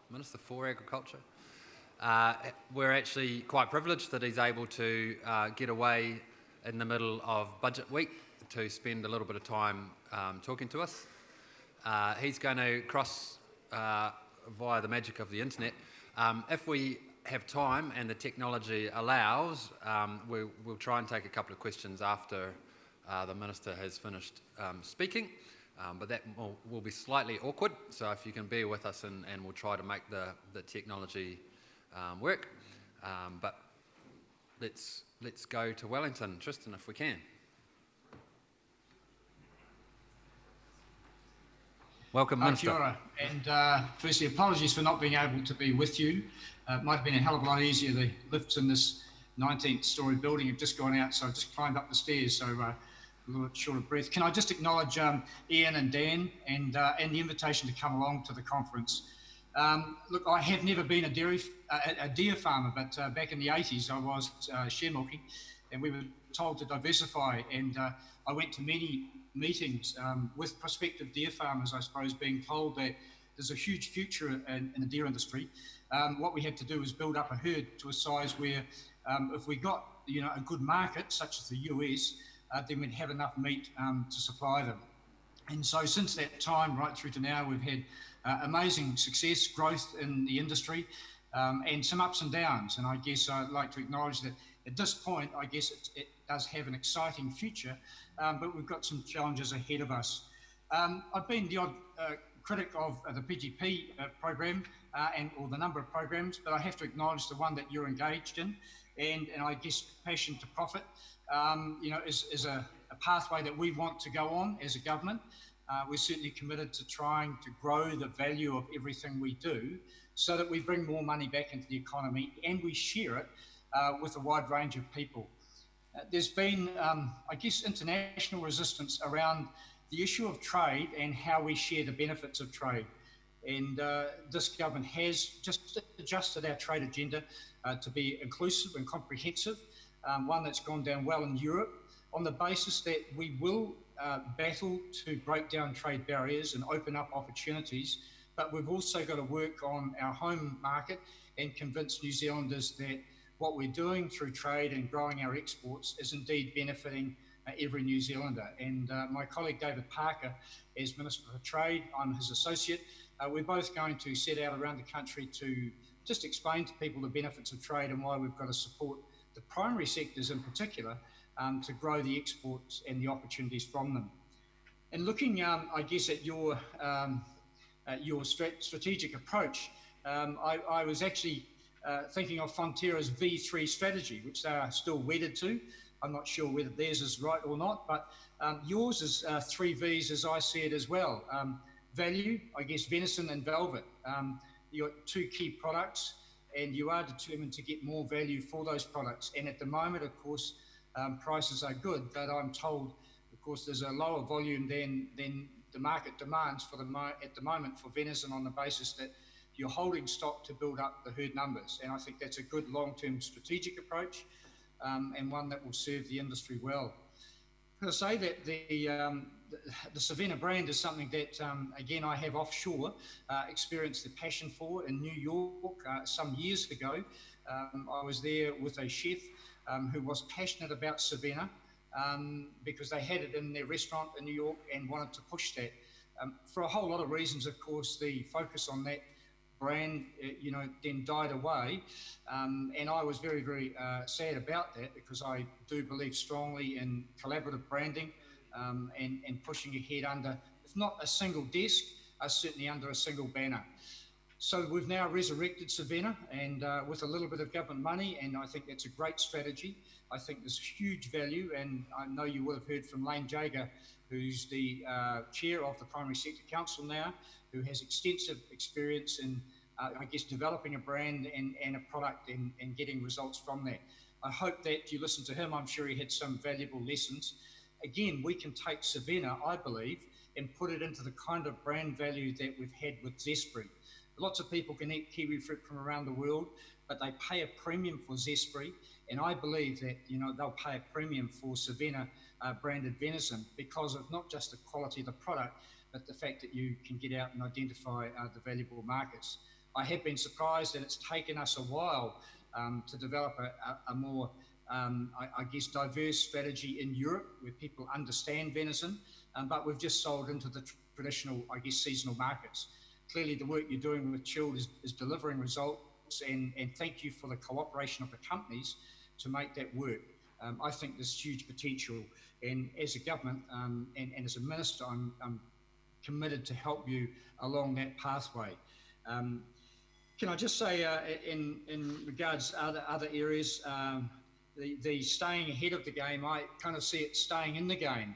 Minister for Agriculture. We're actually quite privileged that he's able to get away in the middle of budget week to spend a little bit of time talking to us. He's going to cross via the magic of the internet. If we have time and the technology allows, we'll try and take a couple of questions after the Minister has finished speaking, but that will be slightly awkward, so if you can bear with us and we'll try to make the technology work. But let's go to Wellington. Tristan, if we can. Welcome, Minister. Kia ora. And firstly, apologies for not being able to be with you. It might have been a hell of a lot easier. The lifts in this 19th story building have just gone out, so I've just climbed up the stairs, so a little bit short of breath. Can I just acknowledge Ian and Dan and the invitation to come along to the conference. Look, I have never been a deer farmer, but back in the 80s I was share milking, and we were told to diversify, and I went to many meetings with prospective deer farmers, I suppose, being told that there's a huge future in the deer industry. What we had to do was build up a herd to a size where if we got a good market, such as the US, then we'd have enough meat to supply them. And so since that time right through to now, we've had amazing success, growth in the industry, and some ups and downs. And I guess I'd like to acknowledge that at this point, I guess it does have an exciting future, but we've got some challenges ahead of us. I've been the odd critic of the PGP program or the number of programs, but I have to acknowledge the one that you're engaged in, and I guess passion to profit, is a pathway that we want to go on as a government. We're certainly committed to trying to grow the value of everything we do so that we bring more money back into the economy and we share it with a wide range of people. There's been, I guess, international resistance around the issue of trade and how we share the benefits of trade. And this government has just adjusted our trade agenda to be inclusive and comprehensive, one that's gone down well in Europe, on the basis that we will battle to break down trade barriers and open up opportunities, but we've also got to work on our home market and convince New Zealanders that what we're doing through trade and growing our exports is indeed benefiting every New Zealander. And my colleague David Parker, as Minister for Trade, I'm his associate, we're both going to set out around the country to just explain to people the benefits of trade and why we've got to support the primary sectors in particular to grow the exports and the opportunities from them. And looking, I guess, at your strategic approach, I was actually thinking of Fonterra's V3 strategy, which they are still wedded to. I'm not sure whether theirs is right or not, but yours is 3 Vs as I see it as well. Value, I guess, venison and velvet. You've got 2 key products, and you are determined to get more value for those products. And at the moment, of course, prices are good, but I'm told, of course, there's a lower volume than the market demands at the moment for venison, on the basis that you're holding stock to build up the herd numbers. And I think that's a good long-term strategic approach, and one that will serve the industry well. I say that the Savannah brand is something that, again, I have offshore experienced the passion for in New York some years ago. I was there with a chef who was passionate about Savannah because they had it in their restaurant in New York and wanted to push that. For a whole lot of reasons, of course, the focus on that brand, then died away. And I was very, very sad about that, because I do believe strongly in collaborative branding and pushing ahead under, if not a single desk, certainly under a single banner. So we've now resurrected Savannah, and with a little bit of government money, and I think that's a great strategy. I think there's huge value, and I know you will have heard from Lane Jager, who's the chair of the Primary Sector Council now, who has extensive experience in, I guess, developing a brand and a product and getting results from that. I hope that you listen to him. I'm sure he had some valuable lessons. Again, we can take Savannah, I believe, and put it into the kind of brand value that we've had with Zespri. Lots of people can eat kiwi fruit from around the world, but they pay a premium for Zespri, and I believe that they'll pay a premium for Savannah branded venison because of not just the quality of the product, but the fact that you can get out and identify the valuable markets. I have been surprised that it's taken us a while to develop a more, I guess, diverse strategy in Europe where people understand venison, but we've just sold into the traditional, I guess, seasonal markets. Clearly, the work you're doing with Chilled is delivering results, and thank you for the cooperation of the companies to make that work. I think there's huge potential, and as a government and as a minister, I'm committed to help you along that pathway. Can I just say, in regards to other areas, the staying ahead of the game, I kind of see it staying in the game.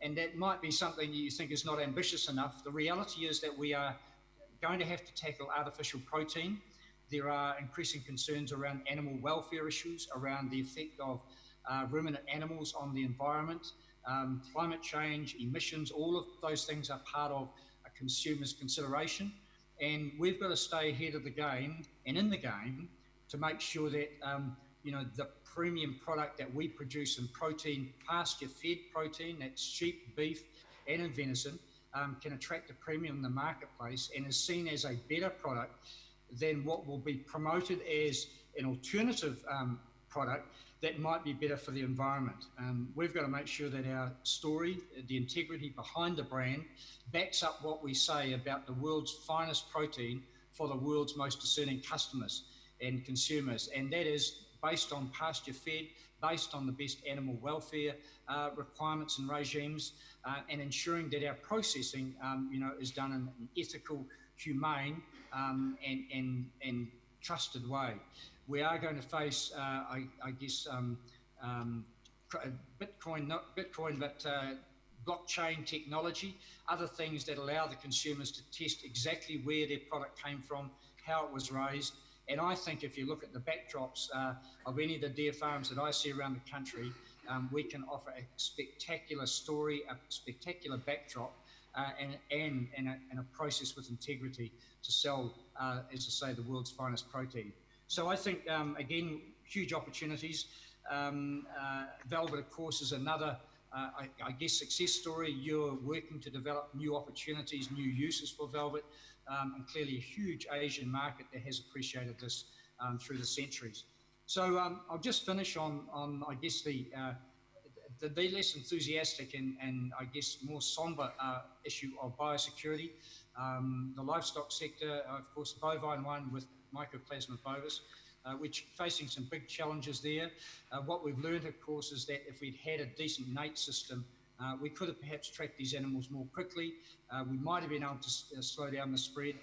And that might be something you think is not ambitious enough. The reality is that we are going to have to tackle artificial protein. There are increasing concerns around animal welfare issues, around the effect of ruminant animals on the environment, climate change, emissions, all of those things are part of a consumer's consideration. And we've got to stay ahead of the game and in the game to make sure that the premium product that we produce in protein, pasture-fed protein, that's sheep, beef, and in venison, can attract a premium in the marketplace and is seen as a better product than what will be promoted as an alternative product that might be better for the environment. We've got to make sure that our story, the integrity behind the brand, backs up what we say about the world's finest protein for the world's most discerning customers and consumers. And that is based on pasture fed, based on the best animal welfare requirements and regimes, and ensuring that our processing is done in an ethical, humane and trusted way. We are going to face, blockchain technology, other things that allow the consumers to test exactly where their product came from, how it was raised. And I think if you look at the backdrops of any of the deer farms that I see around the country, we can offer a spectacular story, a spectacular backdrop, and a process with integrity to sell, as I say, the world's finest protein. So I think, again, huge opportunities. Velvet, of course, is another, success story. You're working to develop new opportunities, new uses for velvet, and clearly a huge Asian market that has appreciated this through the centuries. So I'll just finish on I guess, the less enthusiastic and I guess more somber issue of biosecurity. The livestock sector, of course, the bovine one with Mycoplasma bovis, which facing some big challenges there. What we've learned, of course, is that if we'd had a decent NATE system, we could have perhaps tracked these animals more quickly. We might have been able to slow down the spread.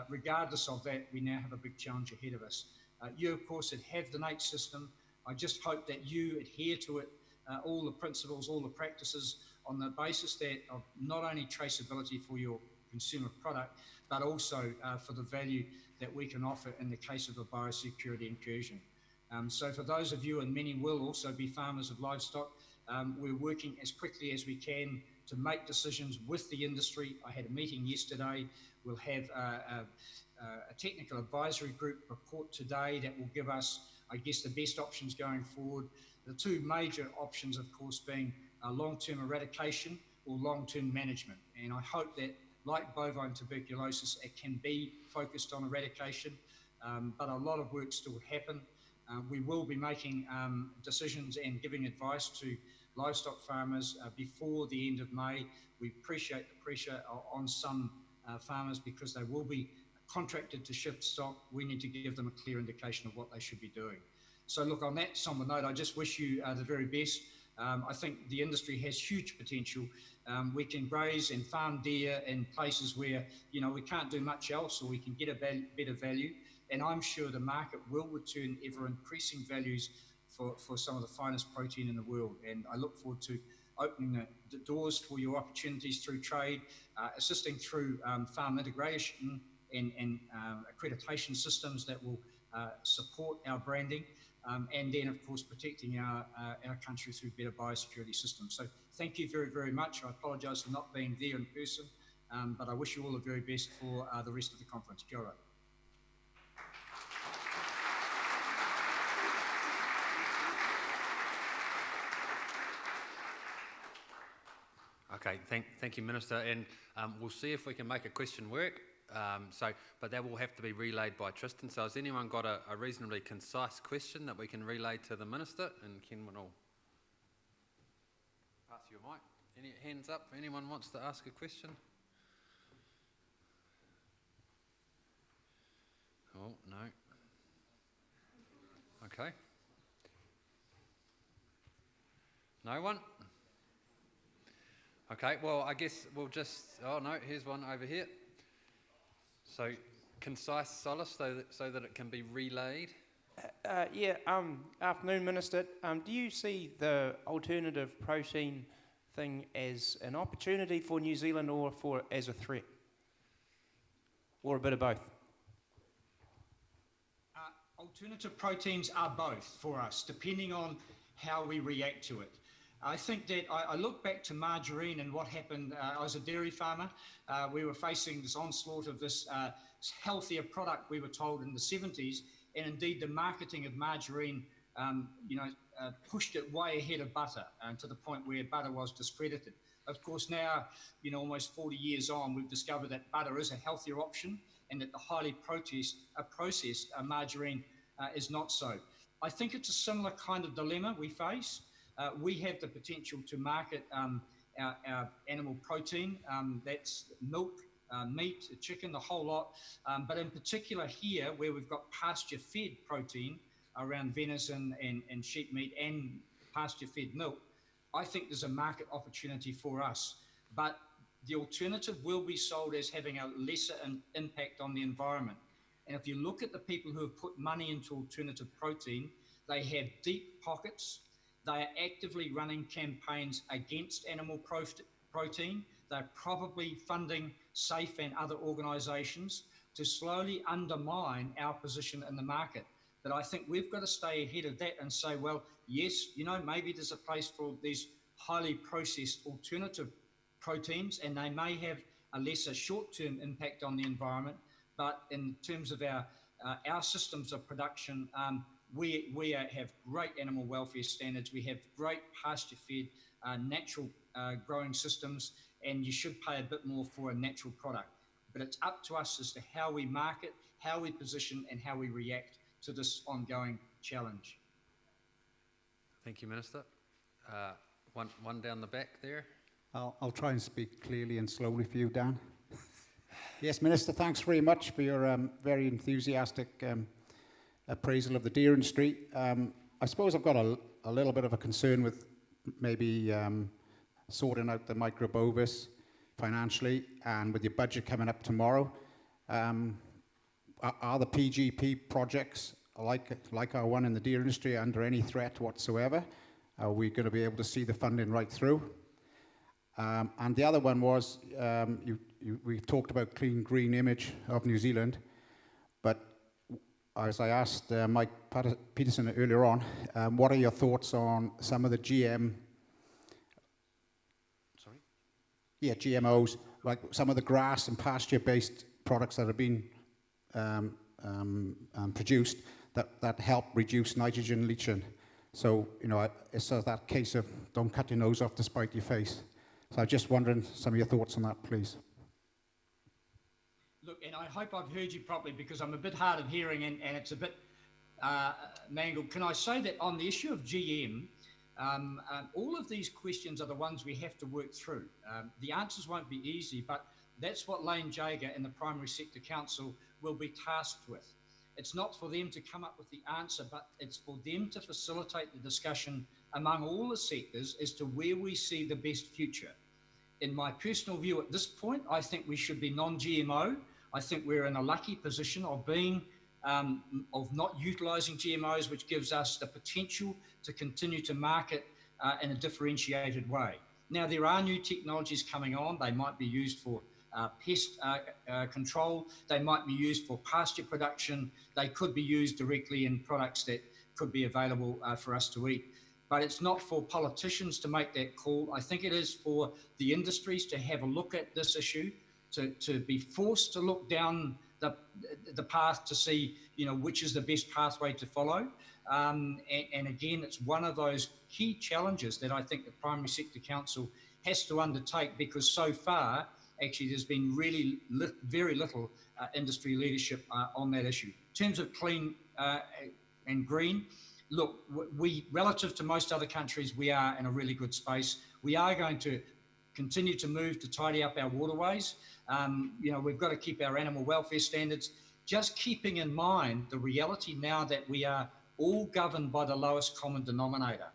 Regardless of that, we now have a big challenge ahead of us. You, of course, have the NATE system. I just hope that you adhere to it, all the principles, all the practices, on the basis that of not only traceability for your consumer product, but also for the value that we can offer in the case of a biosecurity incursion. So for those of you, and many will also be farmers of livestock, we're working as quickly as we can to make decisions with the industry. I had a meeting yesterday. We'll have a technical advisory group report today that will give us, I guess, the best options going forward. The two major options, of course, being long-term eradication or long-term management. And I hope that, like bovine tuberculosis, it can be focused on eradication, but a lot of work still happen. We will be making decisions and giving advice to livestock farmers before the end of May. We appreciate the pressure on some farmers because they will be contracted to shift stock. We need to give them a clear indication of what they should be doing. So look, on that somber note, I just wish you the very best. I think the industry has huge potential. We can graze and farm deer in places where, we can't do much else, or we can get a better value. And I'm sure the market will return ever increasing values for some of the finest protein in the world. And I look forward to opening the doors for your opportunities through trade, assisting through farm integration and accreditation systems that will support our branding. And then, of course, protecting our country through better biosecurity systems. So thank you very, very much. I apologise for not being there in person, but I wish you all the very best for the rest of the conference. Kia ora. Okay, thank you, Minister, and we'll see if we can make a question work. But that will have to be relayed by Tristan. So has anyone got a reasonably concise question that we can relay to the Minister? And Ken will pass you a mic. Any hands up if anyone wants to ask a question? Oh, no. Okay. No one? Okay, well, I guess we'll just... Oh, no, here's one over here. So, concise, Solace, so that it can be relayed. Afternoon, Minister. Do you see the alternative protein thing as an opportunity for New Zealand or as a threat? Or a bit of both? Alternative proteins are both for us, depending on how we react to it. I think that I look back to margarine and what happened. I was a dairy farmer. We were facing this onslaught of this healthier product, we were told, in the 70s. And indeed, the marketing of margarine, pushed it way ahead of butter, to the point where butter was discredited. Of course, now, almost 40 years on, we've discovered that butter is a healthier option and that the highly processed margarine is not so. I think it's a similar kind of dilemma we face. We have the potential to market our animal protein, that's milk, meat, chicken, the whole lot. But in particular here, where we've got pasture-fed protein around venison and sheep meat and pasture-fed milk, I think there's a market opportunity for us. But the alternative will be sold as having a lesser impact on the environment. And if you look at the people who have put money into alternative protein, they have deep pockets. They are actively running campaigns against animal protein. They're probably funding SAFE and other organisations to slowly undermine our position in the market. But I think we've got to stay ahead of that and say, well, yes, maybe there's a place for these highly processed alternative proteins, and they may have a lesser short-term impact on the environment. But in terms of our systems of production, we have great animal welfare standards. We have great pasture-fed, natural growing systems, and you should pay a bit more for a natural product. But it's up to us as to how we market, how we position, and how we react to this ongoing challenge. Thank you, Minister. One down the back there. I'll try and speak clearly and slowly for you, Dan. Yes, Minister, thanks very much for your very enthusiastic appraisal of the deer industry. I suppose I've got a little bit of a concern with maybe sorting out the microbovis financially, and with your budget coming up tomorrow. Are the PGP projects like our one in the deer industry under any threat whatsoever? Are we going to be able to see the funding right through? And the other one was, we've talked about clean green image of New Zealand, but as I asked Mike Peterson earlier on, what are your thoughts on some of the GMOs, like some of the grass and pasture-based products that have been produced that help reduce nitrogen leaching? So, it's that case of don't cut your nose off to spite your face. So I'm just wondering some of your thoughts on that, please. Look, and I hope I've heard you properly, because I'm a bit hard of hearing and it's a bit mangled. Can I say that on the issue of GM, all of these questions are the ones we have to work through. The answers won't be easy, but that's what Lane Jager and the Primary Sector Council will be tasked with. It's not for them to come up with the answer, but it's for them to facilitate the discussion among all the sectors as to where we see the best future. In my personal view at this point, I think we should be non-GMO. I think we're in a lucky position of being, of not utilising GMOs, which gives us the potential to continue to market in a differentiated way. Now, there are new technologies coming on. They might be used for pest control. They might be used for pasture production. They could be used directly in products that could be available for us to eat. But it's not for politicians to make that call. I think it is for the industries to have a look at this issue, to be forced to look down the path to see, which is the best pathway to follow. And again, it's one of those key challenges that I think the Primary Sector Council has to undertake, because so far, actually, there's been really very little industry leadership on that issue. In terms of clean and green, look, we, relative to most other countries, we are in a really good space. We are going to continue to move to tidy up our waterways. You know, we've got to keep our animal welfare standards, just keeping in mind the reality now that we are all governed by the lowest common denominator.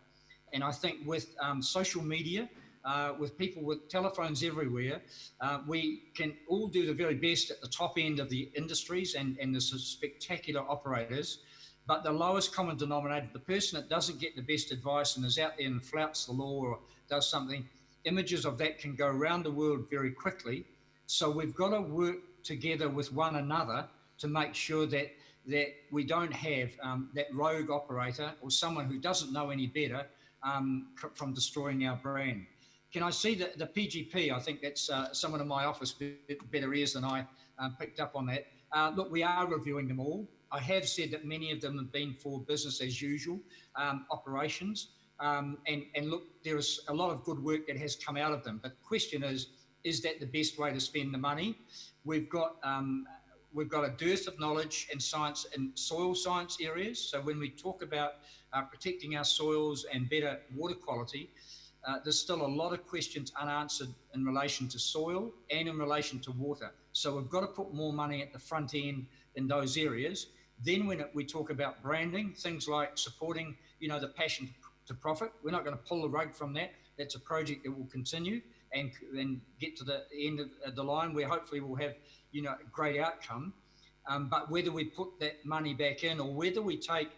And I think with social media, with people with telephones everywhere, we can all do the very best at the top end of the industries and the spectacular operators. But the lowest common denominator, the person that doesn't get the best advice and is out there and flouts the law or does something, images of that can go around the world very quickly. So we've got to work together with one another to make sure that we don't have that rogue operator or someone who doesn't know any better from destroying our brand. Can I see the PGP? I think that's someone in my office better ears than I picked up on that. Look, we are reviewing them all. I have said that many of them have been for business as usual operations. And look, there is a lot of good work that has come out of them. But the question is that the best way to spend the money? We've got a dearth of knowledge and science in soil science areas. So when we talk about protecting our soils and better water quality, there's still a lot of questions unanswered in relation to soil and in relation to water. So we've got to put more money at the front end in those areas. Then when we talk about branding, things like supporting, you know, the passion to profit, we're not going to pull the rug from that. That's a project that will continue and get to the end of the line where hopefully we'll have, you know, a great outcome. But whether we put that money back in or whether we take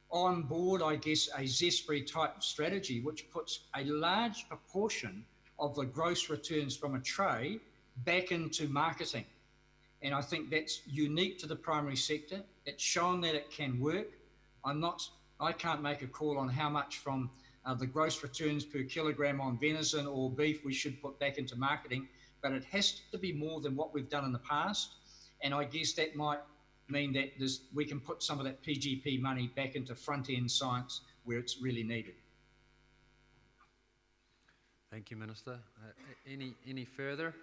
on board, I guess, a Zespri type strategy, which puts a large proportion of the gross returns from a trade back into marketing. And I think that's unique to the primary sector. It's shown that it can work. I can't make a call on how much from the gross returns per kilogram on venison or beef we should put back into marketing, but it has to be more than what we've done in the past. And I guess that might mean that we can put some of that PGP money back into front-end science where it's really needed. Thank you, Minister. Any further?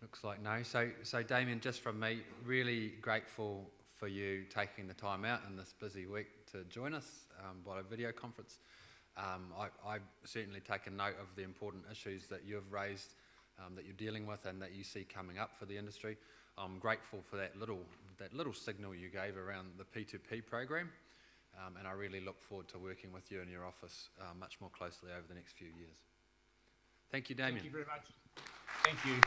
Looks like no. So Damien, just from me, really grateful for you taking the time out in this busy week to join us by a video conference. I've certainly taken note of the important issues that you've raised, that you're dealing with and that you see coming up for the industry. I'm grateful for that little signal you gave around the P2P program, and I really look forward to working with you in your office much more closely over the next few years. Thank you, Damien. Thank you very much. Thank you.